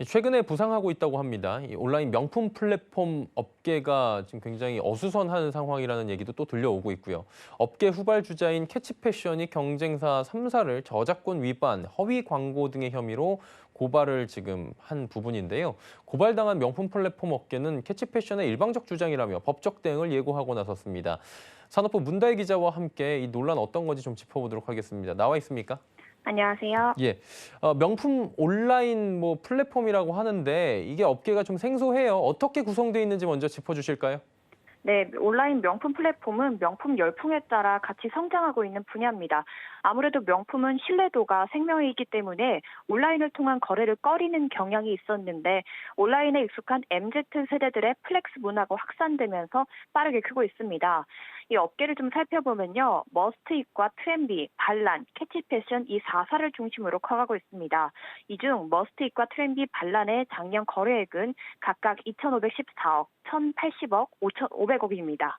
최근에 부상하고 있다고 합니다. 이 온라인 명품 플랫폼 업계가 지금 굉장히 어수선한 상황이라는 얘기도 또 들려오고 있고요. 업계 후발주자인 캐치패션이 경쟁사 3사를 저작권 위반, 허위 광고 등의 혐의로 고발을 지금 한 부분인데요. 고발당한 명품 플랫폼 업계는 캐치패션의 일방적 주장이라며 법적 대응을 예고하고 나섰습니다. 산업부 문다혜 기자와 함께 이 논란 어떤 건지 좀 짚어보도록 하겠습니다. 나와 있습니까? 안녕하세요. 예. 명품 온라인 뭐 플랫폼이라고 하는데 이게 업계가 좀 생소해요. 어떻게 구성되어 있는지 먼저 짚어주실까요? 네, 온라인 명품 플랫폼은 명품 열풍에 따라 같이 성장하고 있는 분야입니다. 아무래도 명품은 신뢰도가 생명이기 때문에 온라인을 통한 거래를 꺼리는 경향이 있었는데 온라인에 익숙한 MZ 세대들의 플렉스 문화가 확산되면서 빠르게 크고 있습니다. 이 업계를 좀 살펴보면요. 머스트잇과 트렌비, 반란, 캐치패션 이 4사를 중심으로 커가고 있습니다. 이 중 머스트잇과 트렌비, 반란의 작년 거래액은 각각 2,514억, 1,080억, 5,500억입니다.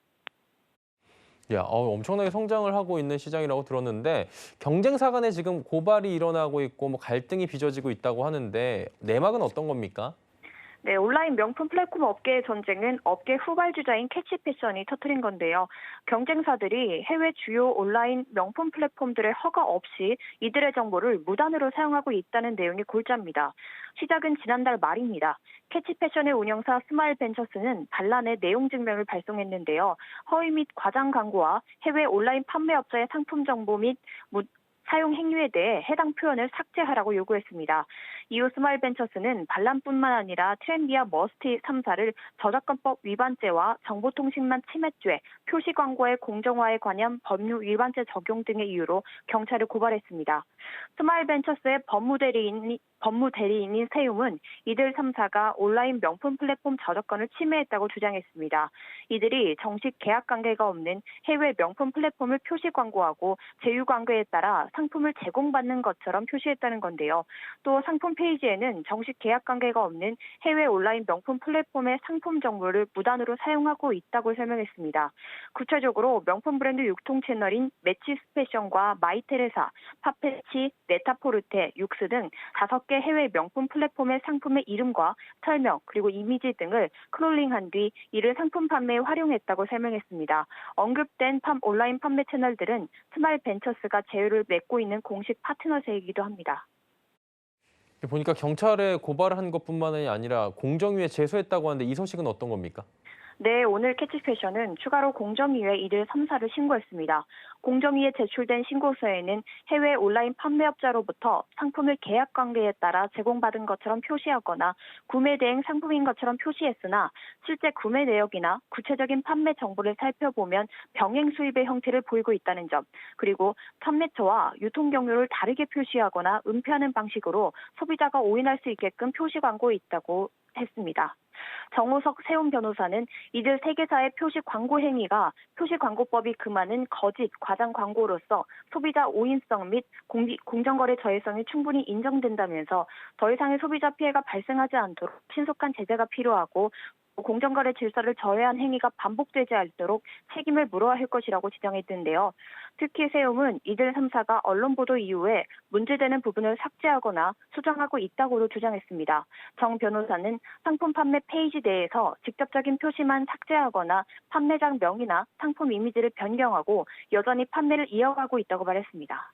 야, 엄청나게 성장을 하고 있는 시장이라고 들었는데 경쟁사 간에 지금 고발이 일어나고 있고 뭐 갈등이 빚어지고 있다고 하는데 내막은 어떤 겁니까? 네, 온라인 명품 플랫폼 업계의 전쟁은 업계 후발주자인 캐치패션이 터뜨린 건데요. 경쟁사들이 해외 주요 온라인 명품 플랫폼들의 허가 없이 이들의 정보를 무단으로 사용하고 있다는 내용이 골자입니다. 시작은 지난달 말입니다. 캐치패션의 운영사 스마일벤처스는 반란의 내용 증명을 발송했는데요. 허위 및 과장 광고와 해외 온라인 판매업자의 상품 정보 및 사용 행위에 대해 해당 표현을 삭제하라고 요구했습니다. 이후 스마일벤처스는 반란뿐만 아니라 트렌비아 머스티 3사를 저작권법 위반죄와 정보통신망 침해죄, 표시 광고의 공정화에 관한 법률 위반죄 적용 등의 이유로 경찰을 고발했습니다. 스마일벤처스의 법무대리인인 세움은 이들 3사가 온라인 명품 플랫폼 저작권을 침해했다고 주장했습니다. 이들이 정식 계약 관계가 없는 해외 명품 플랫폼을 표시 광고하고 제휴 관계에 따라 상품을 제공받는 것처럼 표시했다는 건데요. 또 상품 페이지에는 정식 계약 관계가 없는 해외 온라인 명품 플랫폼의 상품 정보를 무단으로 사용하고 있다고 설명했습니다. 구체적으로 명품 브랜드 유통 채널인 매치스패션과 마이테레사, 파페치, 네타포르테, 육스 등 5개 해외 명품 플랫폼의 상품의 이름과 설명 그리고 이미지 등을 크롤링한 뒤 이를 상품 판매에 활용했다고 설명했습니다. 언급된 온라인 판매 채널들은 스마일벤처스가 제휴를 맺고 있는 공식 파트너사이기도 합니다. 보니까 경찰에 고발한 것뿐만이 아니라 공정위에 제소했다고 하는데 이 소식은 어떤 겁니까? 네, 오늘 캐치패션은 추가로 공정위에 이들 3사를 신고했습니다. 공정위에 제출된 신고서에는 해외 온라인 판매업자로부터 상품을 계약 관계에 따라 제공받은 것처럼 표시하거나 구매 대행 상품인 것처럼 표시했으나 실제 구매 내역이나 구체적인 판매 정보를 살펴보면 병행 수입의 형태를 보이고 있다는 점, 그리고 판매처와 유통 경로를 다르게 표시하거나 은폐하는 방식으로 소비자가 오인할 수 있게끔 표시 광고에 있다고 했습니다. 정호석 세움 변호사는 이들 3개사의 표시 광고 행위가 표시광고법이 금하는 거짓, 과장 광고로서 소비자 오인성 및 공정거래 저해성이 충분히 인정된다면서 더 이상의 소비자 피해가 발생하지 않도록 신속한 제재가 필요하고 공정거래 질서를 저해한 행위가 반복되지 않도록 책임을 물어야 할 것이라고 지적했는데요. 특히 세움은 이들 3사가 언론 보도 이후에 문제되는 부분을 삭제하거나 수정하고 있다고도 주장했습니다. 정 변호사는 상품 판매 페이지 내에서 직접적인 표시만 삭제하거나 판매장 명의나 상품 이미지를 변경하고 여전히 판매를 이어가고 있다고 말했습니다.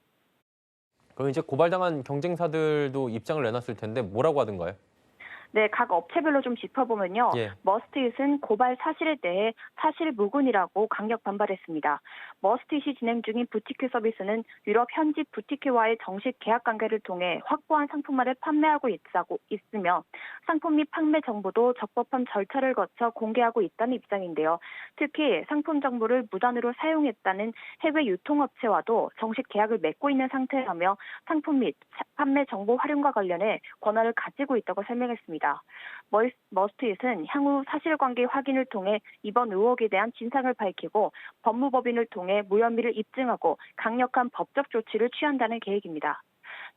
그럼 이제 고발당한 경쟁사들도 입장을 내놨을 텐데 뭐라고 하던가요? 네, 각 업체별로 좀 짚어보면요. 예. 머스트잇은 고발 사실에 대해 사실 무근이라고 강력 반발했습니다. 머스트잇이 진행 중인 부티크 서비스는 유럽 현지 부티크와의 정식 계약 관계를 통해 확보한 상품만을 판매하고 있으며 상품 및 판매 정보도 적법한 절차를 거쳐 공개하고 있다는 입장인데요. 특히 상품 정보를 무단으로 사용했다는 해외 유통업체와도 정식 계약을 맺고 있는 상태라며 상품 및 판매 정보 활용과 관련해 권한을 가지고 있다고 설명했습니다. 머스트잇은 향후 사실관계 확인을 통해 이번 의혹에 대한 진상을 밝히고 법무법인을 통해 무혐의를 입증하고 강력한 법적 조치를 취한다는 계획입니다.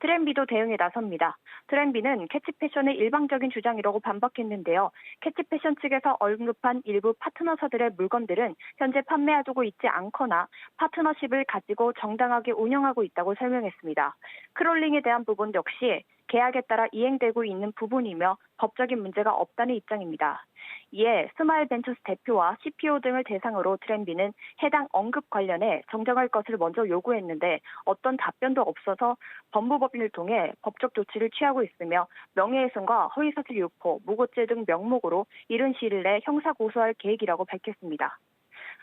트렌비도 대응에 나섭니다. 트렌비는 캐치패션의 일방적인 주장이라고 반박했는데요. 캐치패션 측에서 언급한 일부 파트너사들의 물건들은 현재 판매하고 있지 않거나 파트너십을 가지고 정당하게 운영하고 있다고 설명했습니다. 크롤링에 대한 부분 역시 계약에 따라 이행되고 있는 부분이며 법적인 문제가 없다는 입장입니다. 이에 스마일벤처스 대표와 CPO 등을 대상으로 트렌비는 해당 언급 관련해 정정할 것을 먼저 요구했는데 어떤 답변도 없어서 법무법인을 통해 법적 조치를 취하고 있으며 명예훼손과 허위사실 유포, 무고죄 등 명목으로 이른 시일 내 형사 고소할 계획이라고 밝혔습니다.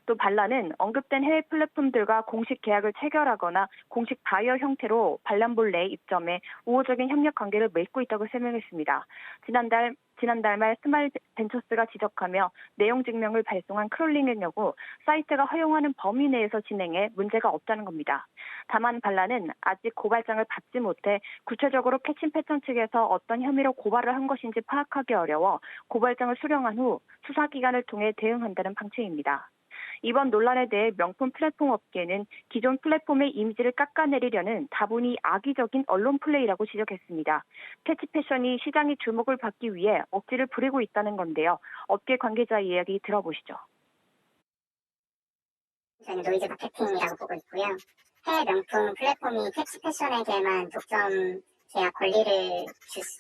또 반란은 언급된 해외 플랫폼들과 공식 계약을 체결하거나 공식 바이어 형태로 반란볼 내에 입점해 우호적인 협력 관계를 맺고 있다고 설명했습니다. 지난달 말 스마일벤처스가 지적하며 내용 증명을 발송한 크롤링의 경우 사이트가 허용하는 범위 내에서 진행해 문제가 없다는 겁니다. 다만 반란은 아직 고발장을 받지 못해 구체적으로 캐치패션 측에서 어떤 혐의로 고발을 한 것인지 파악하기 어려워 고발장을 수령한 후 수사기관을 통해 대응한다는 방침입니다. 이번 논란에 대해 명품 플랫폼 업계는 기존 플랫폼의 이미지를 깎아내리려는 다분히 악의적인 언론 플레이라고 지적했습니다. 캐치패션이 시장의 주목을 받기 위해 억지를 부리고 있다는 건데요. 업계 관계자 이야기 들어보시죠. 저는 노이즈 마케팅이라고 보고 있고요. 해외 명품 플랫폼이 캐치패션에게만 독점 계약 권리를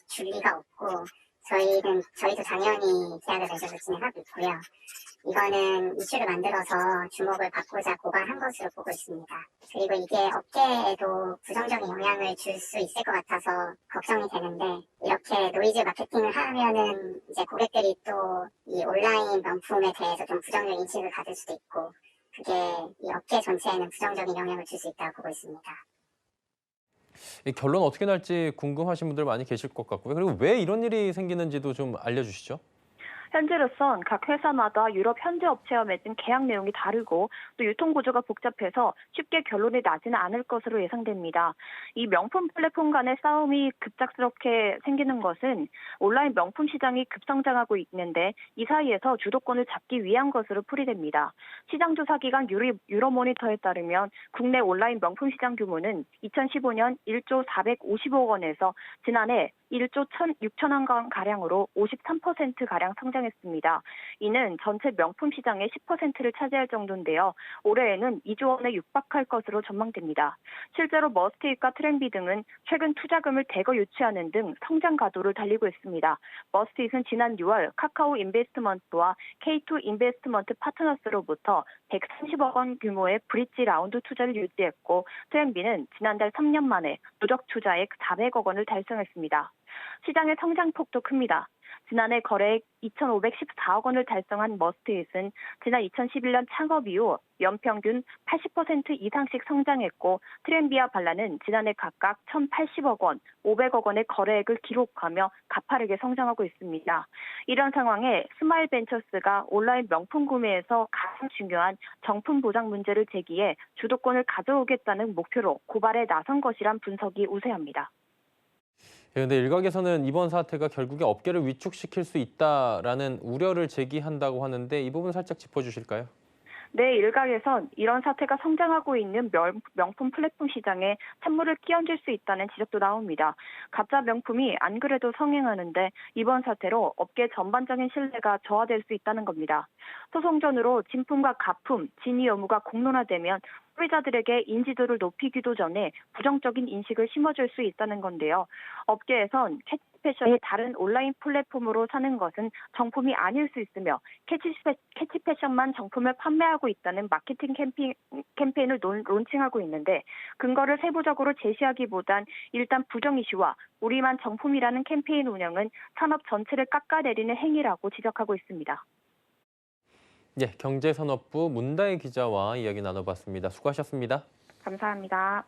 줄 리가 없고 저희도 당연히 계약을 맺어서 진행하고 있고요. 이거는 이슈를 만들어서 주목을 받고자 고발한 것으로 보고 있습니다. 그리고 이게 업계에도 부정적인 영향을 줄 수 있을 것 같아서 걱정이 되는데 이렇게 노이즈 마케팅을 하면은 이제 고객들이 또 이 온라인 명품에 대해서 좀 부정적 인식을 가질 수도 있고 그게 이 업계 전체에는 부정적인 영향을 줄 수 있다고 보고 있습니다. 이 결론 어떻게 날지 궁금하신 분들 많이 계실 것 같고요. 그리고 왜 이런 일이 생기는지도 좀 알려주시죠. 현재로선 각 회사마다 유럽 현지 업체와 맺은 계약 내용이 다르고 또 유통 구조가 복잡해서 쉽게 결론이 나지는 않을 것으로 예상됩니다. 이 명품 플랫폼 간의 싸움이 급작스럽게 생기는 것은 온라인 명품 시장이 급성장하고 있는데 이 사이에서 주도권을 잡기 위한 것으로 풀이됩니다. 시장조사기관 유로모니터에 따르면 국내 온라인 명품 시장 규모는 2015년 1조 450억 원에서 지난해 1조 6천억 원가량으로 53%가량 성장했습니다. 이는 전체 명품 시장의 10%를 차지할 정도인데요. 올해에는 2조 원에 육박할 것으로 전망됩니다. 실제로 머스테이크와 트렌비 등은 최근 투자금을 대거 유치하는 등 성장 가도를 달리고 있습니다. 머스테이크는 지난 6월 카카오 인베스트먼트와 K2 인베스트먼트 파트너스로부터 130억 원 규모의 브릿지 라운드 투자를 유치했고 트렌비는 지난달 3년 만에 누적 투자액 400억 원을 달성했습니다. 시장의 성장폭도 큽니다. 지난해 거래액 2,514억 원을 달성한 머스트잇은 지난 2011년 창업 이후 연평균 80% 이상씩 성장했고 트렌비와 발란은 지난해 각각 1,080억 원, 500억 원의 거래액을 기록하며 가파르게 성장하고 있습니다. 이런 상황에 스마일벤처스가 온라인 명품 구매에서 가장 중요한 정품 보장 문제를 제기해 주도권을 가져오겠다는 목표로 고발에 나선 것이란 분석이 우세합니다. 그런데 일각에서는 이번 사태가 결국에 업계를 위축시킬 수 있다라는 우려를 제기한다고 하는데 이 부분 살짝 짚어주실까요? 네, 일각에선 이런 사태가 성장하고 있는 명품 플랫폼 시장에 찬물을 끼얹을 수 있다는 지적도 나옵니다. 가짜 명품이 안 그래도 성행하는데 이번 사태로 업계 전반적인 신뢰가 저하될 수 있다는 겁니다. 소송전으로 진품과 가품, 진위 여부가 공론화되면 소비자들에게 인지도를 높이기도 전에 부정적인 인식을 심어줄 수 있다는 건데요. 업계에선 캐치패션이 다른 온라인 플랫폼으로 사는 것은 정품이 아닐 수 있으며 캐치패션만 정품을 판매하고 있다는 마케팅 캠페인을 론칭하고 있는데 근거를 세부적으로 제시하기보단 일단 부정 이슈와 우리만 정품이라는 캠페인 운영은 산업 전체를 깎아내리는 행위라고 지적하고 있습니다. 예, 경제산업부 문다혜 기자와 이야기 나눠봤습니다. 수고하셨습니다. 감사합니다.